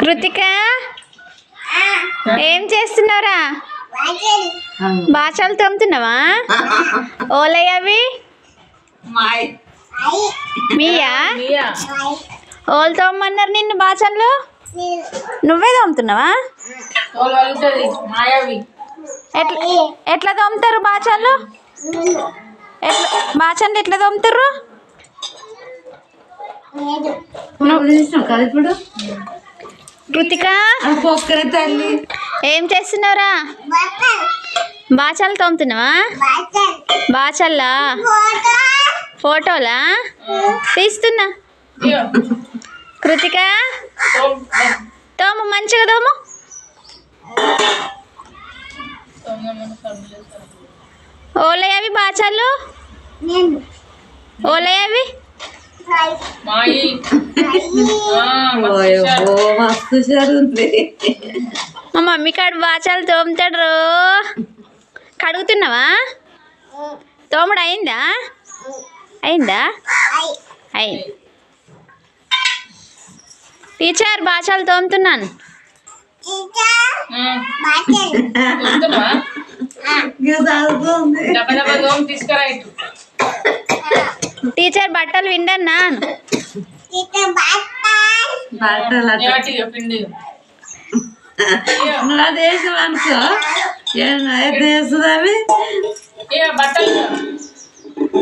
కృతిక ఏం చేస్తున్నావురా? బాచాలు తోముతున్నావా? ఓలయ్య అవి మీయా? ఓలు తోమన్నారు నిన్ను బాచాలు? నువ్వే తోముతున్నావా? ఎట్లా తోముతారు బాచాలు? బాచాలు ఎట్లా తోముతారు? కృతిక ఏం చేస్తున్నావురా? బాచాలు తోముతున్నావా? బాచల్లా ఫోటోలా తీస్తున్నా. కృతిక తోము, మంచిగా తోము. ఓలయ్యవి బాచాలు? ఓలయ్యవి మా మమ్మీ కాడు బాచాలు తోముతాడు. కడుగుతున్నావా? తోముడు అయిందా? అయిందా? అయింది. టీచర్ బాచాలు తోముతున్నాను. టీచర్ బట్టలు విండన్నా. అనుకో వేస్తుంది అవి బట్టలు